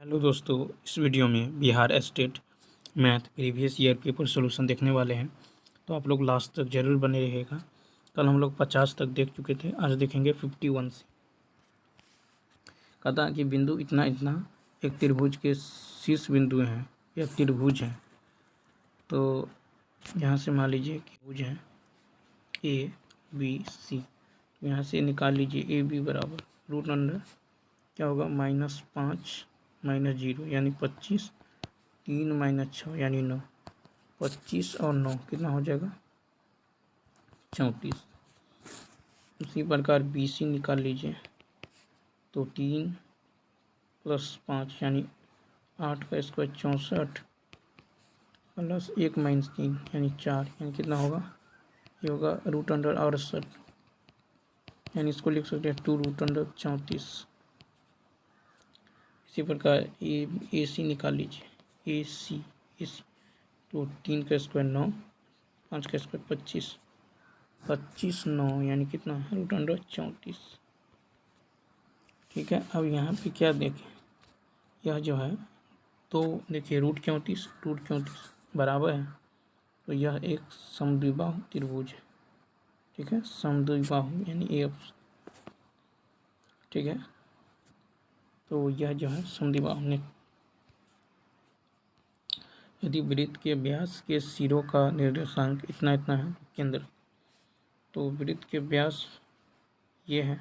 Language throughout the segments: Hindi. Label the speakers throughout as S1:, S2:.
S1: हेलो दोस्तों, इस वीडियो में Bihar state math previous year paper solution देखने वाले हैं। तो आप लोग लास्ट तक जरूर बने रहेगा। कल हम लोग 50 तक देख चुके थे, आज देखेंगे 51 से। कहता है कि बिंदु इतना इतना एक त्रिभुज के शीर्ष बिंदु हैं या त्रिभुज हैं। तो यहाँ से मान लीजिए कि त्रिभुज हैं ए बी सी। यहाँ से निकाल लीजिए ए बी बराबर रूट अंडर क्या होगा -5 -0 यानी 25, 3 - 6 यानी 9। 25 और 9 कितना हो जाएगा 34। उसी प्रकार बी सी निकाल लीजिए तो 3 + 5 यानी 8 का स्क्वायर 64 प्लस 1 - 3 यानी 4 यानी कितना होगा ये होगा रूट अंडर 68 यानी इसको लिख सकते हैं 2 रूट अंडर 34। इसी प्रकार ए सी निकाल लीजिए ए सी तो 3 का स्क्वायर 9, 5 का स्क्वायर 25, 25 9 यानी कितना रूट अंडर 34। ठीक है, अब यहाँ पे क्या देखें, यह जो है तो देखिए रूट 34 बराबर है, तो यह एक समद्विबाहु त्रिभुज है। ठीक है, समद्विबाहु यानी ए ऑप्शन। ठीक है, तो यह जो है समद्विबाहु ने यदि वृत्त के व्यास के सिरों का निर्देशांक इतना इतना है केंद्र, तो वृत्त के व्यास ये है,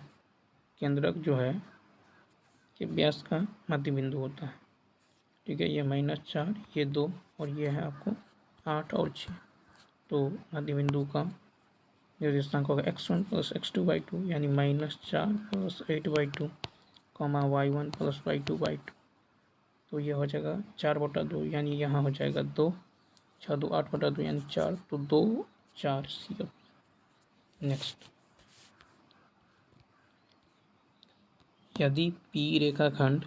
S1: केंद्रक जो है के व्यास का मध्य बिंदु होता है। ठीक है, ये -4 ये 2 और ये है आपको 8 और 6। तो मध्य बिंदु का निर्देशांक होगा x1 + x2/2 यानी -4 + 8/2 y1 + y2/2। तो ये हो जाएगा 4/2 यानी यहाँ हो जाएगा 2, 6 2 8/2 यानी 4, तो 2 4 सी। नेक्स्ट, यदि P रेखाखंड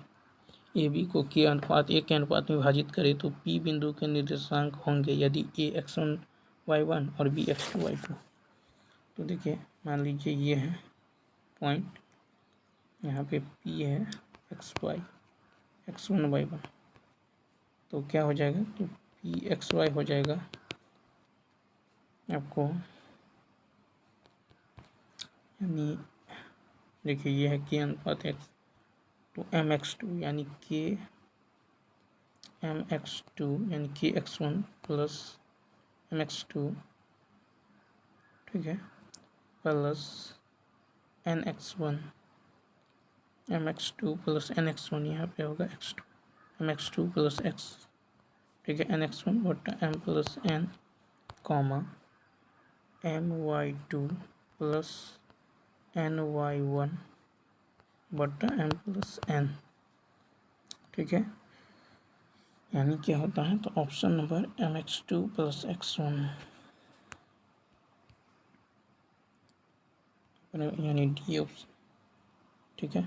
S1: ए बी को के अनुपात 1 के अनुपात में विभाजित करे तो P बिंदु के निर्देशांक होंगे यदि A x1 y1 और B x2 y2। तो देखिए मान लीजिए ये है पॉइंट, यहाँ पे P है xy x1 y1, तो क्या हो जाएगा तो P xy हो जाएगा आपको, यानी देखिए ये है के अनुपात x, तो mx2 यानी के mx2 यानी के x1 + mx2। ठीक है, प्लस nx1 mx2 + nx1 यहाँ पे होगा x2 mx2 + x। ठीक है, nx1 बटा m + n comma my2 + ny1 बटा m + n। ठीक है, यानी क्या होता है तो ऑप्शन नंबर mx2 + x1 यानी डी ऑप्शन। ठीक है,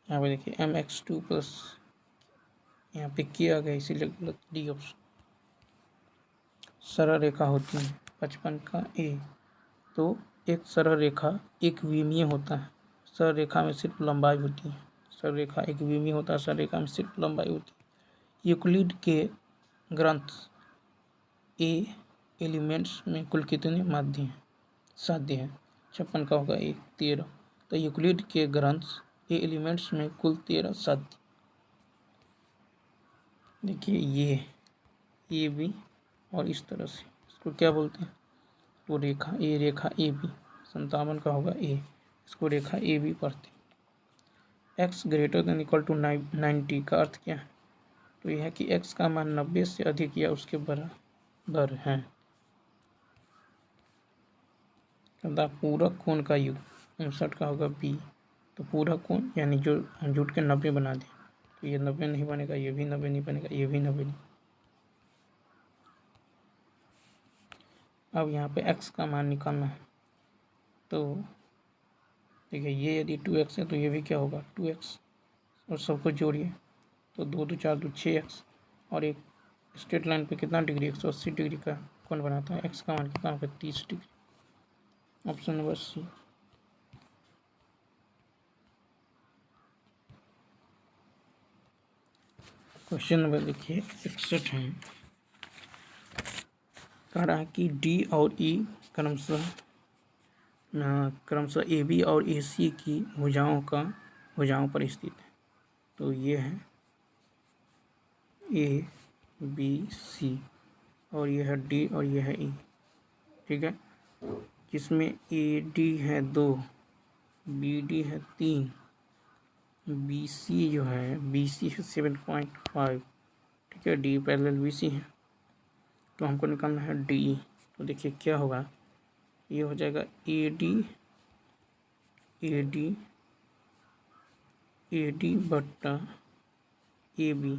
S1: यहाँ पे देखिए mx2 प्लस यहाँ पे किया गया इसीलिए गलत, डी ऑप्शन। सरल रेखा होती है 55 का ए, तो एक सरल रेखा एक विमीय होता है। सरल रेखा में सिर्फ लंबाई होती है, सरल रेखा एक विमीय होता है, सरल रेखा में सिर्फ लंबाई होती है। यूक्लिड के ग्रंथ ए एलिमेंट्स में कुल कितने माध्य हैं साध्य हैं 56 का होगा 1 13। तो यूक्लिड के ग्रंथ ए एलिमेंट्स में कुल 13 साध्य। देखिए ये भी और इस तरह से इसको क्या बोलते हैं तो रेखा ए बी 57 का होगा ए, इसको रेखा ए बी पढ़ते हैं। x > 90 का अर्थ क्या है तो यह है कि x का मान 90 से अधिक या उसके बराबर है। पूरक कोण का योग 59 का होगा बी, तो पूरक कोण यानी जो हम जुट के 90 बना दें, तो ये 90 नहीं बनेगा, ये भी 90 नहीं बनेगा, ये भी 90 नहीं। अब यहाँ पे x का मान निकालना है, तो देखिए ये यदि 2x है तो ये भी क्या होगा 2x, और सबको जोड़िए तो 2 2 4 2 6x, और एक स्ट्रेट लाइन पे कितना डिग्री 180 डिग्री का कोण बनाता है, x का मान कितना होगा 30 degree. Option number C. Question number देखिए 61 है। कह रहा है कि डी और ई क्रमशः ए बी और ए सी की भुजाओं पर स्थित है। तो ये है ए बी सी और ये है डी और ये है ई, ठीक है। जिसमें ए डी है 2, बी डी है 3, बी सी जो है बी सी है 7.5, ठीक है। डी पैरेलल बी सी है, तो हमको निकालना है डी। तो देखिए क्या होगा, ये हो जाएगा ए डी बट्टा ए बी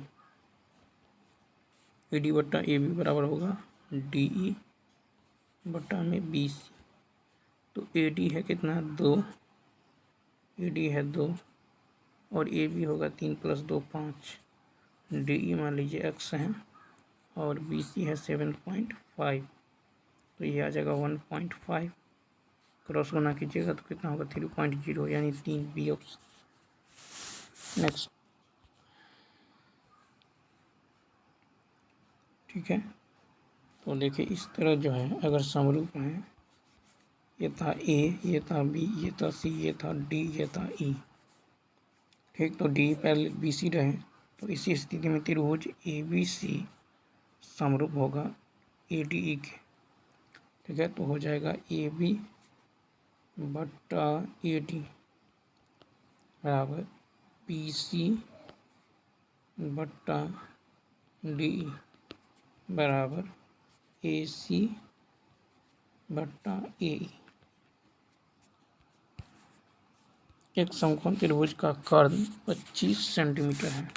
S1: बराबर होगा डी ई बट्टा में बी सी। तो ए डी है कितना 2, ए डी है 2 और ए बी होगा 3 + 2 5, डी ई मान लीजिए x है और बी सी है 7.5, तो ये आ जाएगा 1.5, क्रॉस गुना कीजिएगा तो कितना होगा 3.0, यानी 3 बी ऑप्शन। नेक्स्ट, ठीक है। तो देखिए इस तरह जो है अगर समरूप है, ये था ए, ये था बी, ये था सी, ये था डी, ये था ई, ठीक। तो डी पैरेलल बी सी रहे, तो इसी स्थिति में त्रिभुज ए बी सी समरूप होगा ए डी ई के, ठीक है। तो हो जाएगा ए बी बट्टा ए डी बराबर बी सी बट्टा डी ई बराबर ए सी बट्टा ए ई। एक समकोण त्रिभुज का कर्ण 25 सेंटीमीटर है,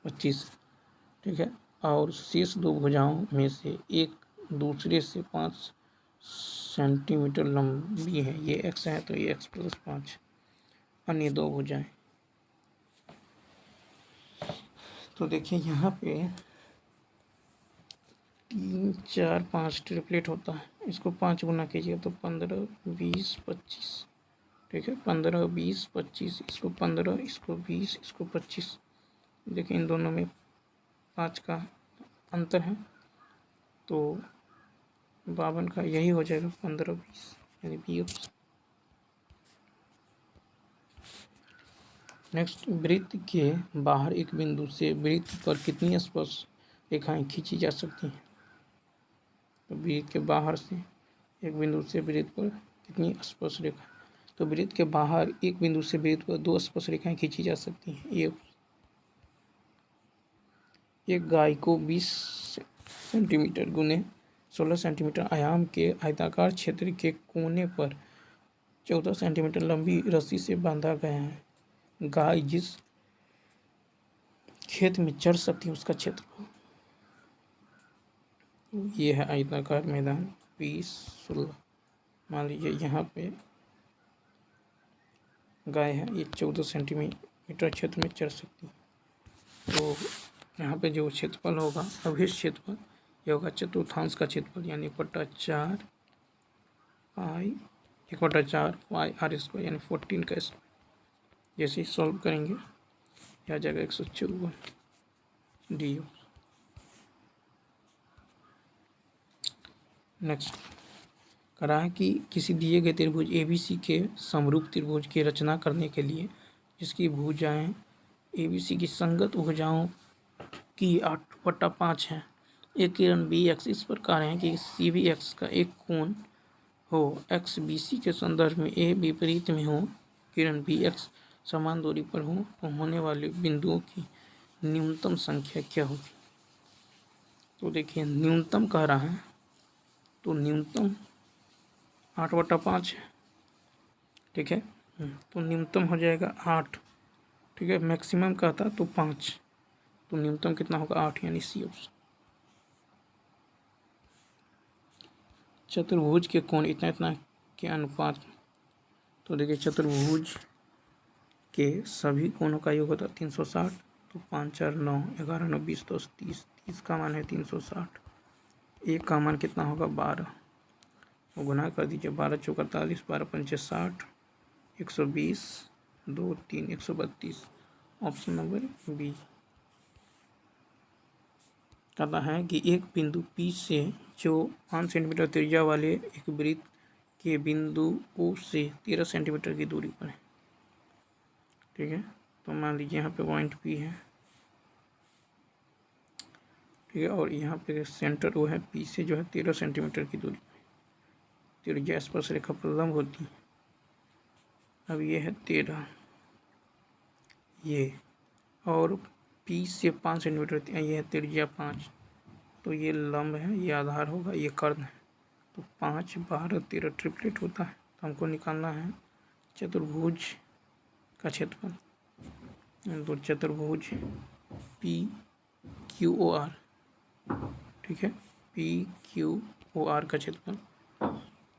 S1: 25, ठीक है। और शेष दो भुजाओं में से एक दूसरे से 5 सेंटीमीटर लंबी है, ये x है तो ये x + 5, अन्य दो भुजाएं। तो देखिए यहाँ पे 3 4 5 ट्रिपलेट होता है, इसको 5 गुना कीजिए तो 15 20 25, ठीक है। 15 20 25, इसको 15, इसको 20, इसको 25। देखिए इन दोनों में 5 का अंतर है, तो 52 का यही हो जाएगा 15 20, यानी बी ऑप्शन। नेक्स्ट, वृत्त के बाहर एक बिंदु से वृत्त पर कितनी स्पर्श रेखाएं खींची जा सकती हैं। तो वृत्त के बाहर से एक बिंदु से वृत्त पर कितनी स्पर्श रेखा, तो वृत्त के बाहर एक बिंदु से वृत्त पर 2 स्पर्श रेखाएं खींची जा सकती हैं। एक गाय को 20 सेंटीमीटर गुने 16 सेंटीमीटर आयाम के आयताकार क्षेत्र के कोने पर 14 सेंटीमीटर लंबी रस्सी से बांधा गया है। गाय जिस खेत में चर सकती है उसका क्षेत्रफल, ये है आयताकार मैदान 20 16। मान लीजिए यहाँ पे गाय है, ये 14 सेंटीमीटर क्षेत्र में चर सकती है, तो यहाँ पे जो क्षेत्रफल होगा अवशिष्ट क्षेत्रफल, ये होगा चतुर्थांश का क्षेत्रफल, यानी 1/4 पाई 1/4 पाई r², यानी 14 का स्क्वायर। जैसे ही सॉल्व करेंगे यह आ जाएगा 154 डी। नेक्स्ट, करा है कि किसी दिए गए त्रिभुज एबीसी के समरूप त्रिभुज की रचना करने के लिए जिसकी भुजाएं एबीसी की संगत भुजाओं की 8/5 है, एक किरण बी एक्स इस प्रकार है कि सी बी एक्स का एक कोण हो, एक्स बी सी के संदर्भ में ए विपरीत में हो, किरण बी एक्स समान दूरी पर हो, तो होने वाले बिंदुओं की न्यूनतम संख्या क्या होगी। तो देखिए न्यूनतम कह रहा है, तो न्यूनतम 8/5 है, ठीक है। तो न्यूनतम हो जाएगा 8, ठीक है। मैक्सिमम कहता तो 5, तो न्यूनतम कितना होगा 8, यानी सी ऑप्शन। चतुर्भुज के कोण इतना इतना के अनुपात, तो देखिए चतुर्भुज के सभी कोणों का योग होता है 360, तो 5 4 9 11 9 20 10 30, 30 का मान है 360, एक का मान कितना होगा 12, तो गुना कर दीजिए 12 × 4 = 48, 12 × 5 = 60, 120, 2 3 132, ऑप्शन नंबर बी। कहता है कि एक बिंदु P से जो 5 सेंटीमीटर त्रिज्या वाले एक वृत्त के बिंदु O से 13 सेंटीमीटर की दूरी पर है। ठीक है, तो मान लीजिए यहाँ पे पॉइंट P है। ठीक है, और यहाँ पे सेंटर वो है P से जो है 13 सेंटीमीटर की दूरी पर। त्रिज्या स्पर्श रेखा पर लंब होती है। अब ये है 13, ये, और P से 5 सेंटीमीटर, ये है त्रिज्या 5, तो ये लंब है, ये आधार होगा, ये कर्ण है। तो 5, 12, 13 ट्रिपलेट होता है। तो हमको निकालना है चतुर्भुज का क्षेत्रफल। तो चतुर्भुज PQOR, ठीक है, PQOR का क्षेत्रफल।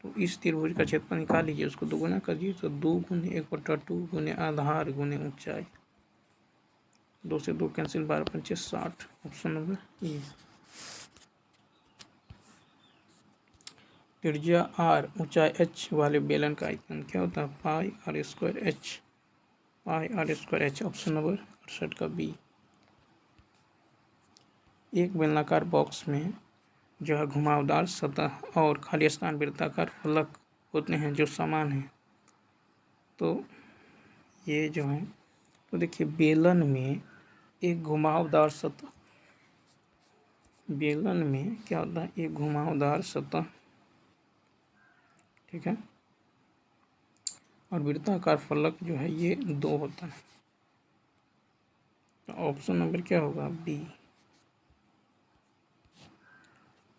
S1: तो इस त्रिभुज का क्षेत्रफल निकाल लीजिए, उसको दोगुना कर दीजिए, तो 2 गुने 1/2 गुने आधार गुने ऊंचाई। 2 से 2 कैंसिल, 12 पंचे 60। ऑप्शन नंबर ए। त्रिज्या r, ऊंचाई h वाले बेलन का आयतन क्या होता है? पाई r स्क्वायर h, पाई r square h। Option number 68 का बी। एक बेलनाकार बॉक्स में जो है घुमावदार सतह और खाली स्थान वृत्ताकार फलक होते हैं जो समान हैं। तो ये जो है, तो देखिए बेलन में एक घुमावदार सतह, बेलन में क्या होता है? एक घुमावदार सतह, ठीक है, और वृत्ताकार फलक जो है ये 2 होता है। तो ऑप्शन नंबर क्या होगा? बी।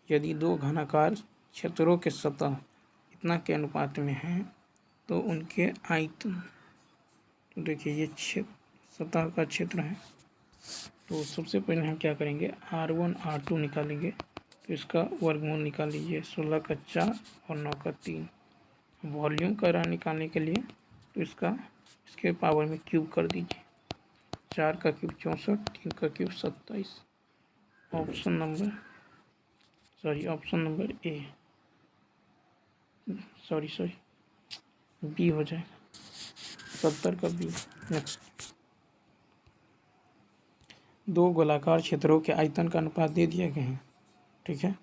S1: यदि 2 घनाकार क्षेत्रों के सतह इतना के अनुपात में हैं तो उनके आयतन, तो देखिए ये सतह का क्षेत्र है। तो सबसे पहले हम क्या करेंगे? R1 R2 निकालेंगे। तो इसका वर्गमूल निकाल लीजिए, 16 का 4 और 9 का 3। वॉल्यूम का निकालने के लिए तो इसके पावर में क्यूब कर दीजिए। 4 का क्यूब 64, 3 का cube 27। Option number A, sorry B हो जाएगा, 70 का बी। नेक्स्ट, 2 गोलाकार क्षेत्रों के आयतन का अनुपात दे दिया गया है। ठीक है,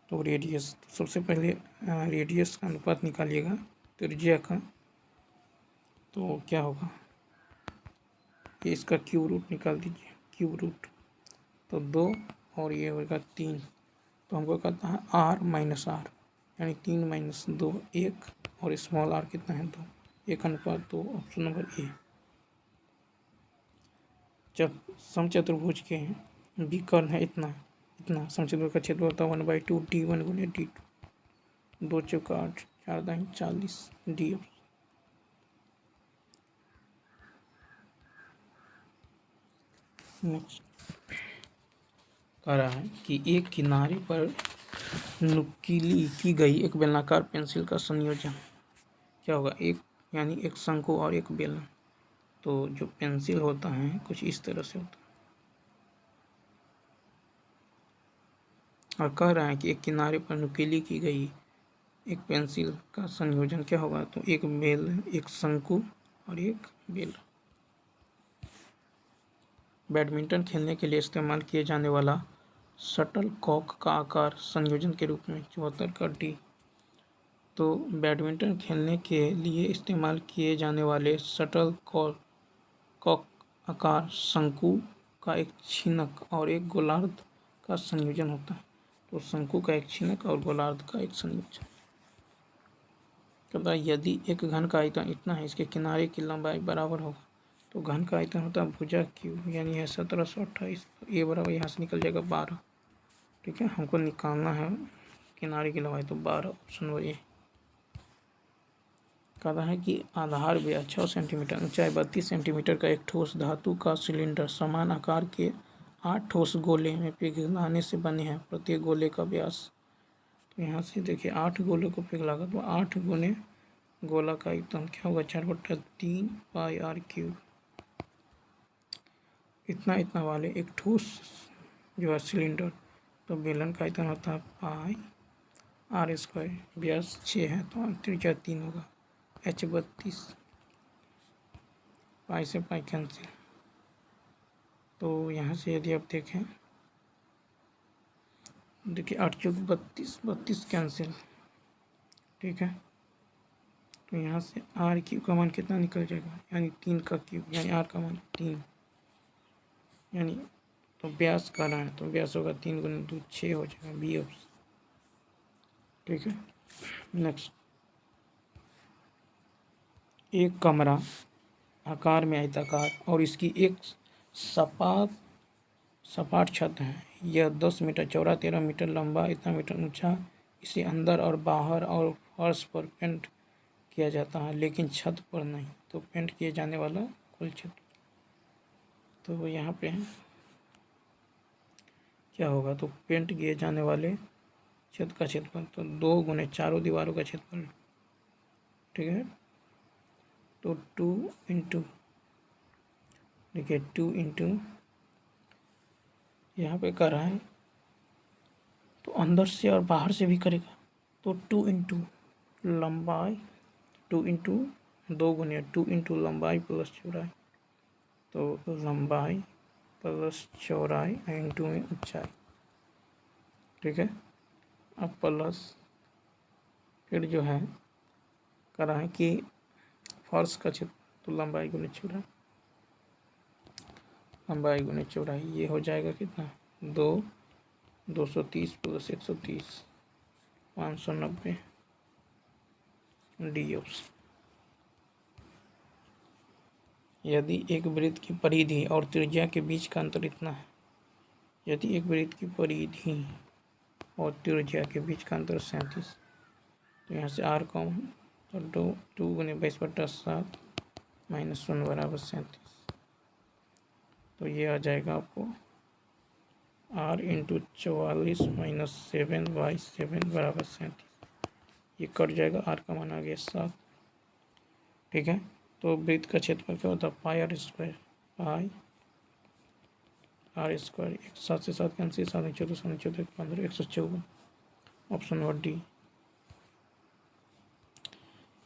S1: तो रेडियस, तो सबसे पहले रेडियस का अनुपात निकालिएगा त्रिज्या का। तो क्या होगा? ये इसका क्यूब रूट निकाल दीजिए, क्यूब रूट, तो 2 और ये होगा 3। तो हमको कहता है r माइनस आर, यानी 3 माइनस 2 1, और स्मॉल r कितना है? 2, 1/2। ऑप्शन नंबर ए। जब समचतुर्भुज के विकर्ण है इतना समचतुर्भुज का क्षेत्रफल होता है 1/2 d1 गुने d2। 2 चौका 8, 4 दाएं 40 डी। नेक्स्ट कह रहा है कि एक किनारे पर नुकीली की गई एक बेलनाकार पेंसिल का संयोजन क्या होगा? एक, यानी एक शंकु और एक बेलन। तो जो पेंसिल होता है कुछ इस तरह से होता है, और कह रहा है कि एक किनारे पर नुकीली की गई एक पेंसिल का संयोजन क्या होगा? तो एक शंकु और एक बेलन। बैडमिंटन खेलने के लिए इस्तेमाल किए जाने वाला शटल कॉक का आकार संयोजन के रूप में 74 का डी। तो बैडमिंटन खेलने के लिए इस्तेमाल किए जाने वाले शटल कॉक आकार शंकु का एक छीनक और एक गोलार्ध का संयोजन होता है। तो शंकु का एक छीनक और गोलार्ध का एक संयोजन। कहता है यदि एक घन का आयतन इतना है, इसके किनारे की लंबाई बराबर होगा। तो घन का आयतन होता है भुजा क्यूब, यानी है 1728। तो ए बराबर यहाँ से निकल जाएगा 12। ठीक है, हमको निकालना है किनारे की लंबाई, तो 12। ऑप्शन नंबर ए। कहता है कि आधार व्यास 6 सेंटीमीटर, ऊंचाई 32 सेंटीमीटर का एक ठोस धातु का सिलेंडर समान आकार के 8 ठोस गोले में पिघलाने से बने हैं। प्रत्येक गोले का व्यास, तो यहाँ से देखिए 8 गोले को पिघलागा तो 8 गुने गोला का आयतन क्या होगा? 4/3 पाई r क्यूब। इतना वाले एक ठोस जो है सिलेंडर, तो बेलन का आयतन होता है पाई r स्क्वायर। व्यास 6 है तो त्रिज्या 3 होगा, h 32। पाई से पाई कैंसिल, तो यहाँ से यदि आप देखें, देखिए 8 चौक 32, 32 कैंसिल, ठीक है। तो यहाँ से आर क्यूब का मान कितना निकल जाएगा, यानी 3 का क्यूब, यानी आर का मान 3, यानी तो व्यास का रहा है तो व्यास होगा 3 गुना 2 6 हो जाएगा, बी ऑप्शन, ठीक है। नेक्स्ट, एक कमरा आकार में आयताकार और इसकी एक सपाट सपाट छत है। यह 10 मीटर चौड़ा, 13 मीटर लंबा, इतना मीटर ऊंचा। इसे अंदर और बाहर और फर्श पर पेंट किया जाता है लेकिन छत पर नहीं। तो पेंट किए जाने वाला कुल क्षेत्र, तो यहाँ पे क्या होगा, तो पेंट किए जाने वाले छत का क्षेत्रफल तो 2 गुने चारों दीवारों का क्षेत्रफल, ठीक है। तो 2 इंटू, देखिए 2 इंटू यहाँ पे कर रहा है तो अंदर से और बाहर से भी करेगा, तो 2 इंटू लंबाई, 2 इंटू 2 गुने 2 इंटू लंबाई प्लस चौड़ाई, तो लंबाई प्लस चौड़ाई इंटू में ऊंचाई, ठीक है। अब प्लस फिर जो है करा है कि फर्श का क्षेत्र, तो लंबाई गुने चौड़ाई, लंबाई गुने चौड़ाई, ये हो जाएगा कितना 230 प्लस 130 590, डी ऑप्शन। यदि एक वृत्त की परिधि और त्रिज्या के बीच का अंतर इतना है, यदि एक वृत्त की परिधि और त्रिज्या के बीच का अंतर 37, तो यहाँ से आर कॉमन, तो 2 गुने 22/7 माइनस 1 बराबर 37, तो ये आ जाएगा आपको आर इंटू 44 माइनस 7/7 बराबर 37, ये कट जाएगा, आर का मान आ गया 7, ठीक है। तो वृत्त का क्षेत्रफल क्या होता है, pi R square, pi R square, 7 से 7 कैंसिल, 7 14 7 14 15 154, ऑप्शन नंबर डी।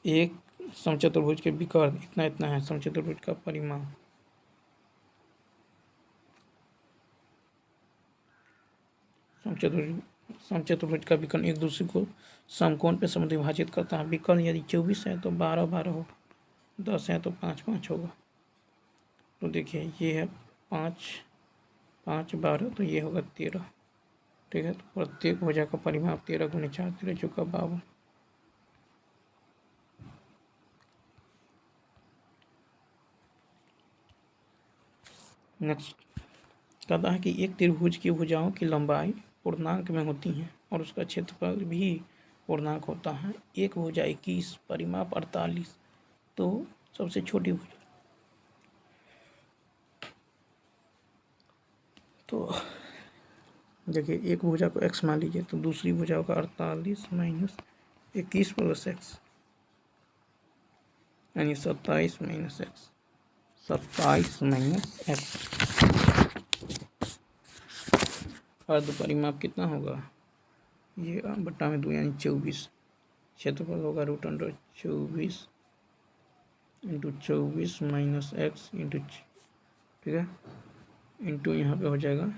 S1: एक समचतुर्भुज के विकर्ण इतना इतना है, समचतुर्भुज का परिमाण, समचतुर्भुज का विकर्ण एक दूसरे को समकोण पे समद्विभाजित करता है। विकर्ण यदि 24 है तो 12 12 होगा, 10 है तो 5 5 होगा। तो देखिए ये है 5 5 12, तो ये होगा 13, ठीक है। तो प्रत्येक भुजा का परिमाप 13 गुने 4 13 चौका 52। नेक्स्ट कहता है कि एक त्रिभुज की भुजाओं की लंबाई पूर्णांक में होती है और उसका क्षेत्रफल भी पूर्णांक होता है। एक भुजा 21, परिमाप 48, तो सबसे छोटी भुजा, तो देखिए एक भुजा को x मान लीजिए, तो दूसरी भुजा का 48 माइनस 21 प्लस एक्स, यानी 27 माइनस एक्स, 27 माइनस एक्स। अर्ध परिमाप कितना होगा, ये बट्टा में 2 यानी 24, क्षेत्रफल होगा √24 इंटू 24 माइनस एक्स इंटू, ठीक है, इंटू यहाँ पे हो जाएगा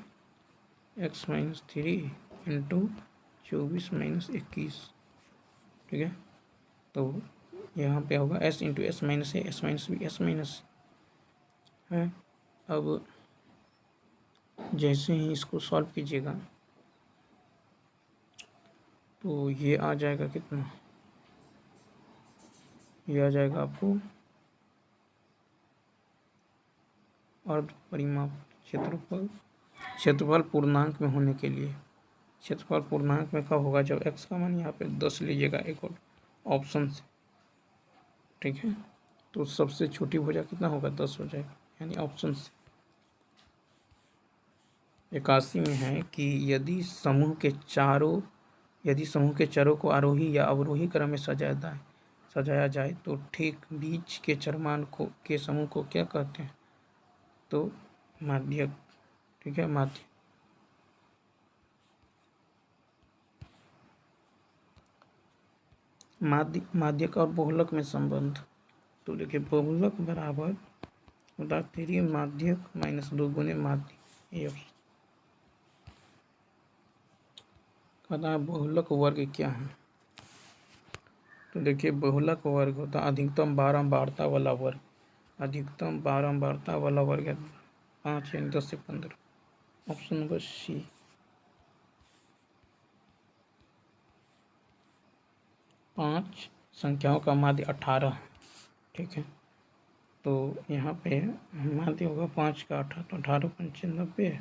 S1: x माइनस 3 इंटू 24 माइनस 21, ठीक है। तो यहाँ पे होगा s इंटू एस माइनस है, s माइनस भी s माइनस है। अब जैसे ही इसको सॉल्व कीजिएगा तो ये आ जाएगा कितना, ये आ जाएगा आपको अर्ध परिमाप क्षेत्रफल, क्षेत्रफल पूर्णांक में होने के लिए, क्षेत्रफल पूर्णांक में कब होगा, जब x का मान यहाँ पे 10 लीजिएगा एक और ऑप्शन से, ठीक है। तो सबसे छोटी भुजा कितना होगा, 10 हो जाएगा, यानी ऑप्शन से। 81 में है कि यदि समूह के चरों को आरोही या अवरोही क्रम में सजाया जाए तो ठीक बीच के चरमान के समूह को क्या कहते हैं, तो माध्यक, ठीक है, माध्यक और बहुलक में संबंध, तो देखिए बहुलक बराबर बता 3 माध्यक माइनस 2 गुने माध्य, ये ऑप्शन। कहता है बहुलक वर्ग क्या है। तो देखिए बहुलक वर्ग होता है अधिकतम बारंबारता वाला वर्ग। अधिकतम बारंबारता वाला वर्ग है 5 यानी 10 से 15। ऑप्शन नंबर सी। 5 संख्याओं का माध्य 18। ठीक है, तो यहाँ पे माध्य होगा 5 का 18, तो 18 पंचे 90।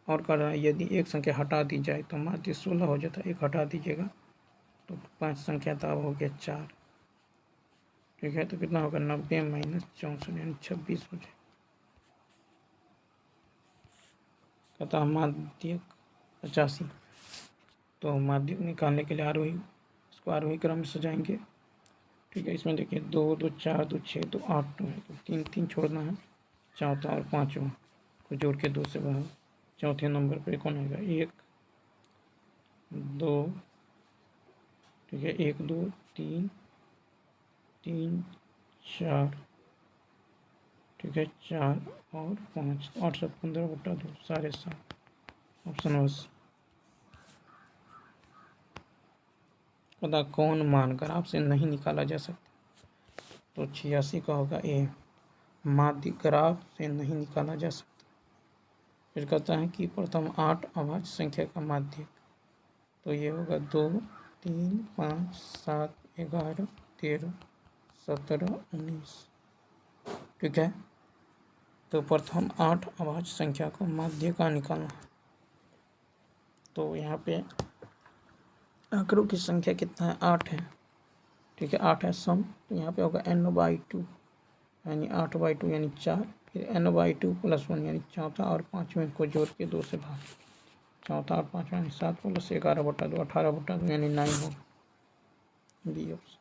S1: और कह रहा है यदि एक संख्या हटा दी जाए तो माध्य 16 हो जाता है। एक हटा दीजिएगा तो 5 संख्या तो अब हो गया 4। ठीक है, तो कितना होगा 90 माइनस 64 यानी 26 हो जाए। कहता माध्यक 85। तो माध्यक निकालने के लिए आरोही, इसको आरोही क्रम में सजाएंगे। ठीक है, इसमें देखिए 2 2 4 2 6 2 8 है, तो 3 3 छोड़ना है, चौथा और पाँचवा को जोड़ के 2 से बढ़ा। चौथे नंबर पे कौन आएगा 1 2। ठीक है, 1 2 3 3 4। ठीक है, 4 और 5, 8 7 15/2 7.5। ऑप्शन बस। पता कौन मान ग्राफ से नहीं निकाला जा सकता। तो 86 का होगा ए, माध्य ग्राफ से नहीं निकाला जा सकता। फिर कहता है कि प्रथम 8 अभाज्य संख्या का माध्य, तो ये होगा 2 3 5 7 11 13 17 19। ठीक है, तो प्रथम 8 अभाज्य संख्या को माध्य का निकालना। तो यहाँ पे आंकड़ों की संख्या कितना है 8 है। ठीक है, 8 है सम, तो यहाँ पे होगा n/2 यानी 8/2 यानी 4। फिर n/2 + 1 यानी चौथा और पाँचवें को जोड़ के 2 से भाग। चौथा और पाँचवा यानी 7 + 11/2 18/2 यानी 9 होगा, बी ऑप्शन।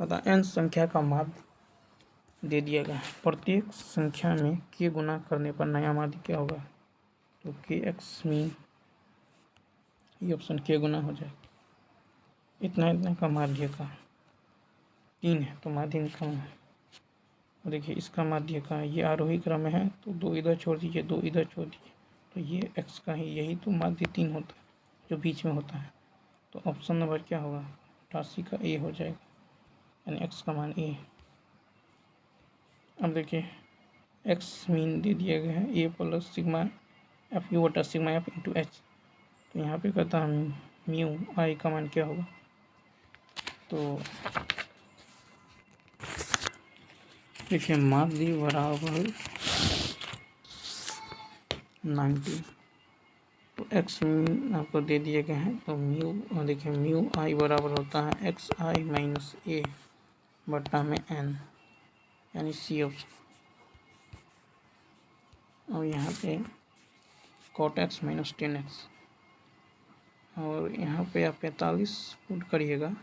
S1: कहता n संख्या का माध्य दे दिया गया। प्रत्येक संख्या में k गुना करने पर नया माध्य क्या होगा। तो kx मीन, ये ऑप्शन k गुना हो जाएगा। इतना का माध्य का 3 है, तो माध्य निकालना है। देखिए इसका माध्य का ये आरोही क्रम में है, तो 2 इधर छोड़ दीजिए 2 इधर छोड़ दीजिए, तो ये x का ही यही तो माध्य 3 होता है जो बीच में होता है। तो ऑप्शन नंबर क्या होगा 88 का ए हो जाएगा, यानी x का मान ए। अब देखिए x मीन दे दिया गया है a + सिग्मा एफ यू बटा सिग्मा एफ इंटू एच। तो यहाँ पे कहता है म्यू आई का मान क्या होगा। तो देखिए माध्य बराबर 90, तो एक्स मीन आपको दे दिए गए हैं। तो म्यू, देखिए म्यू आई बराबर होता है xi - a बटा में n, यानी सी ऑप्शन। और यहाँ पे cot x - 10x, और यहाँ पे आप 45 पुट करिएगा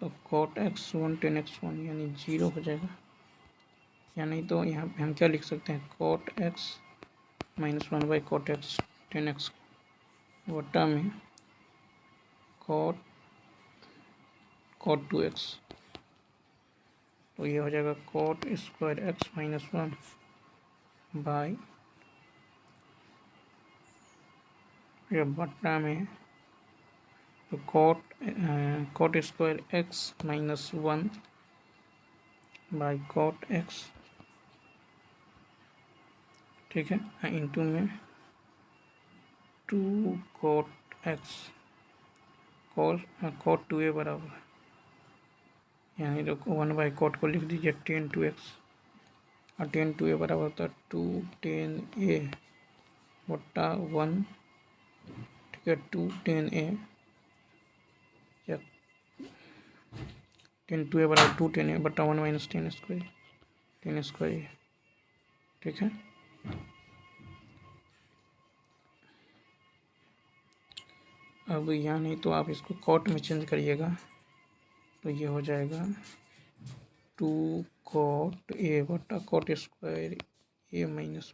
S1: तो cot x 1 10x 1 यानी 0 हो जाएगा। या नहीं तो यहाँ पे हम क्या लिख सकते हैं cot x - 1 cot x 10x बटा में cot 2x। तो ये हो जाएगा cot स्क्वायर x - 1 बाई बटा में तो cot square x - 1 by cot x। ठीक है, इंटू में 2 cot x cot 2a बराबर, यानी तो 1/cot को लिख दीजिए 10 2x, और 10 2a बराबर होता है 2 10a बटा 1। ठीक है, 2 10a या 10 2a बराबर 2 10a बटा 1 - 10 स्क्वायर 10 स्क्वायर। ठीक है, अब यहाँ नहीं तो आप इसको कॉट में चेंज करिएगा, तो ये हो जाएगा 2 cot a बटा cot square a - 1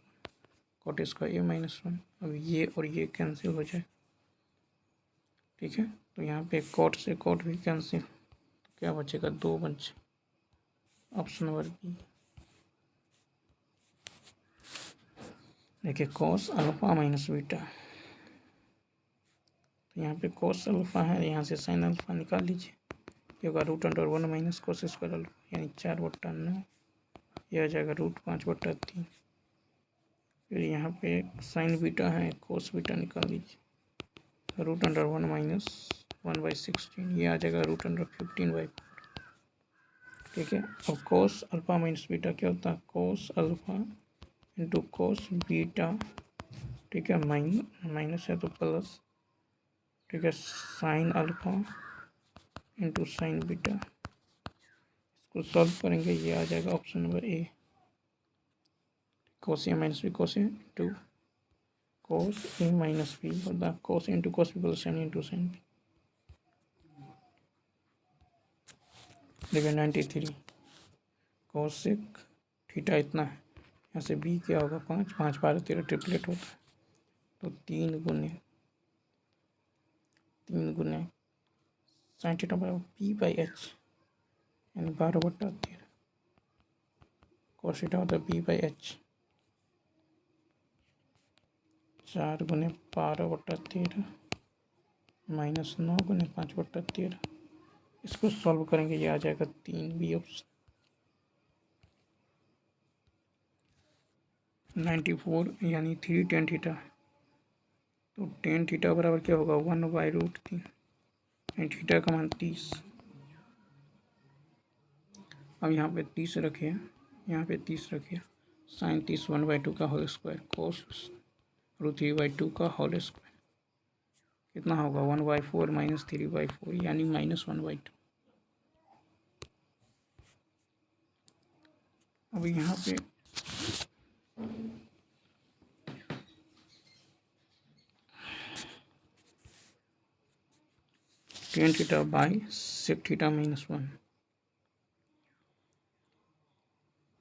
S1: cot square a - 1। अब ये और ये कैंसिल हो जाए। ठीक है, तो यहाँ पे cot से cot भी कैंसिल, तो क्या बचेगा 2 बचे। Option number B. देखिए कॉस अल्फा माइनस बीटा, तो यहाँ पे कॉस अल्फा है, यहाँ से साइन अल्फा निकाल लीजिए, ये होगा √1 माइनस कॉस स्क्वायर अल्फा यानी 4/9, यह आ जाएगा √5/3। फिर यहाँ पे साइन बीटा है, कॉस बीटा निकाल लीजिए, √1 माइनस 1/16, ये आ जाएगा √15/4। ठीक है, और कॉस अल्फा माइनस बीटा क्या होता है, cos alpha into cos beta, ठीक है, माइनस है तो प्लस, ठीक है, sine alpha into sine beta, इसको सॉल्व करेंगे, ये आ जाएगा option number A, cos A minus B cos A into cos A minus B होता है cos A into cos B plus sine into sine B. देखिए 93 cosec थीटा इतना है, यहाँ से b क्या होगा 5, 5 12 13 ट्रिपलेट होता है, तो 3 गुने साइन थीटा बराबर p/h यानी 12/13, cos थीटा होता है p/h, 4 गुने 12/13 माइनस 9 गुने 5/13, इसको सॉल्व करेंगे, ये आ जाएगा 3 बी ऑप्शन। 94 यानी 3 tan थीटा, तो tan थीटा बराबर क्या होगा 1/√3, थीटा का मान 30। अब यहाँ पे 30 रखिए, यहाँ पे 30 रखिए, साइन 30 1/2 का होल स्क्वायर कोस √3/2 का होल स्क्वायर कितना होगा 1/4 माइनस 3/4 यानी -1/2। अब यहाँ पे tan theta by sec theta -1।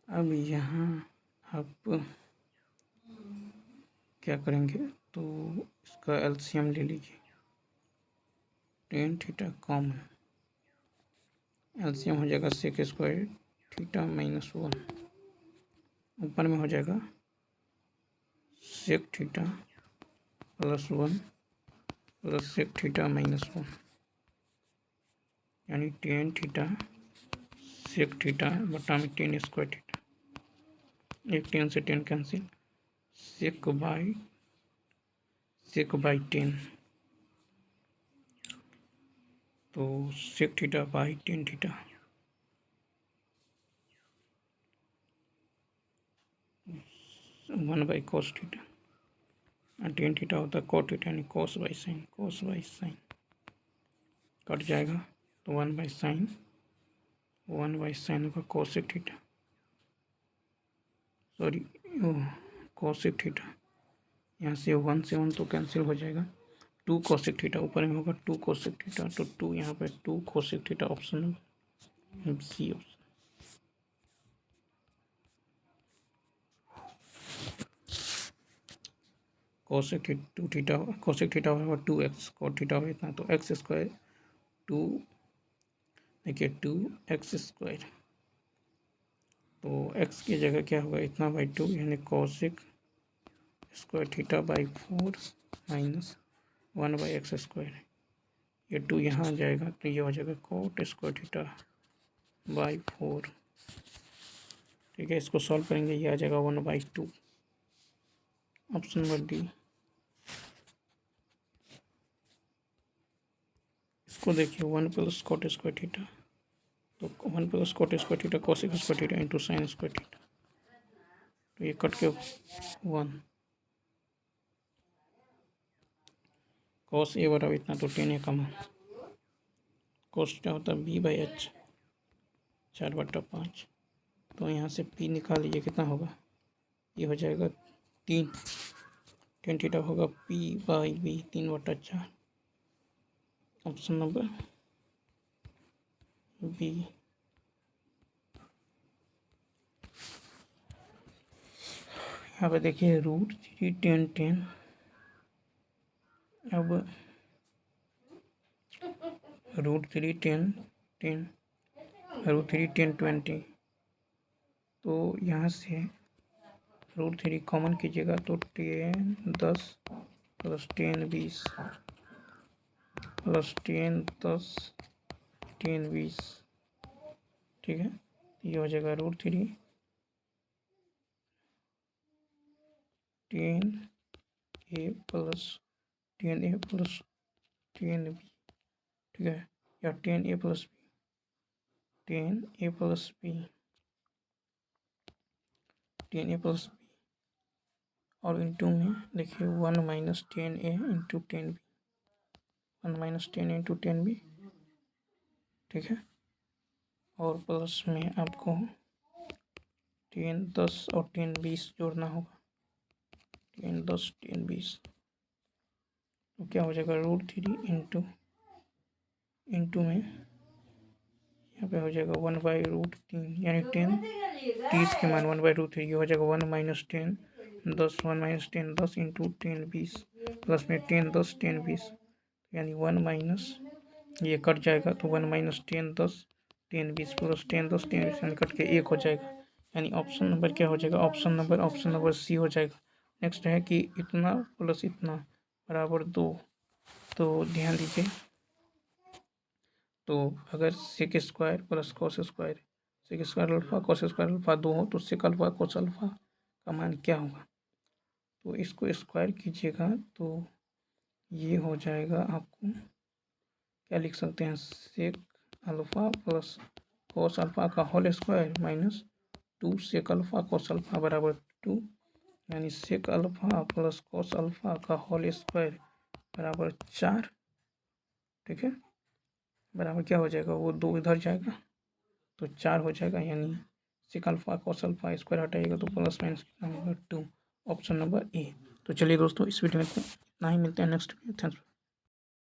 S1: अब यहाँ आप क्या करेंगे, तो इसका एलसीएम ले लीजिए, tan थीटा कॉमन, एलसीएम हो जाएगा sec स्क्वायर थीटा -1, ऊपर में हो जाएगा sec theta +1 plus sec theta -1 यानी tan थीटा sec थीटा बटा में tan स्क्वायर थीटा, एक tan से tan कैंसिल, sec बाई 10, तो sec theta by tan theta, 1/cos theta, और tan थीटा होता है cot थीटा यानी cos बाई साइन कट जाएगा, तो 1/sin होगा cosec theta, sorry cosec theta, यहाँ से 1 से 1 तो कैंसिल हो जाएगा, 2 cosec थीटा ऊपर में होगा 2 cosec थीटा, तो 2 यहाँ पे 2 cosec theta option C option. cosec 2 theta cosec theta होगा 2x, cot थीटा होगा इतना, तो x स्क्वायर 2, देखिए 2x², तो x की जगह क्या होगा इतना बाई 2 यानी cosec square theta by 4 minus 1/x², ये 2 यहाँ आ जाएगा, तो ये हो जाएगा cot स्क्वायर थीटा बाई 4। ठीक है, इसको सॉल्व करेंगे, ये आ जाएगा 1/2, ऑप्शन नंबर डी। इसको देखिए 1 प्लस cot स्क्वायर थीटा, तो 1 plus cot square theta cosec square theta into sine square theta, तो ये कट के 1, cos A बराबर इतना, तो tan A का मान cos थीटा होता है b/h 4/5, तो यहाँ से p निकाल लीजिए, कितना होगा, ये हो जाएगा 3, tan थीटा होगा p/b 3/4, ऑप्शन नंबर बी। यहाँ पे देखिए √3 tan, अब √3 tan √3 tan 20 तो यहाँ से √3 कॉमन कीजिएगा तो 10 10 प्लस 10 20 प्लस 10 10 10 20, ठीक है। ये हो जाएगा √3 10a plus 10a plus 10b, ठीक है, या 10a plus b, 10a plus b, 10a plus b, और इंटू में देखिए 1 minus 10a into 10b, 1 minus 10 into 10b, ठीक है। और प्लस में आपको 10 10 और 10 20 जोड़ना होगा, 10 10 10 20, तो क्या हो जाएगा √3 इंटू में यहाँ पे हो जाएगा 1/√3, यानी 10 30 के मान 1/√3, ये हो जाएगा 1 माइनस 10 10, 1 माइनस 10 10 इंटू 10 20, प्लस में 10 10 10 20, यानी 1 माइनस, ये कट जाएगा तो 1 माइनस 10 10 10 20 प्लस 10 10 10 20, यानी कट के 1 हो जाएगा, यानी ऑप्शन नंबर क्या हो जाएगा, ऑप्शन नंबर सी हो जाएगा। नेक्स्ट है कि इतना प्लस इतना बराबर 2, तो ध्यान दीजिए, तो अगर sec square plus cos square, sec square alpha cos square alpha 2 हो तो सेक अल्फा कॉस अल्फा का मान क्या होगा, तो इसको स्क्वायर कीजिएगा तो ये हो जाएगा, आपको क्या लिख सकते हैं, sec alpha plus cos alpha का whole square minus 2 sec alpha cos alpha बराबर 2, यानी sec alpha plus cos alpha का होल स्क्वायर बराबर 4, ठीक है, बराबर क्या हो जाएगा, वो 2 इधर जाएगा तो 4 हो जाएगा, यानी sec alpha cos alpha square हटाएगा तो प्लस माइनस कितना होगा 2, ऑप्शन नंबर ए। तो चलिए दोस्तों, इस वीडियो में इतना ही, मिलते हैं नेक्स्ट वीडियो। थैंक्स।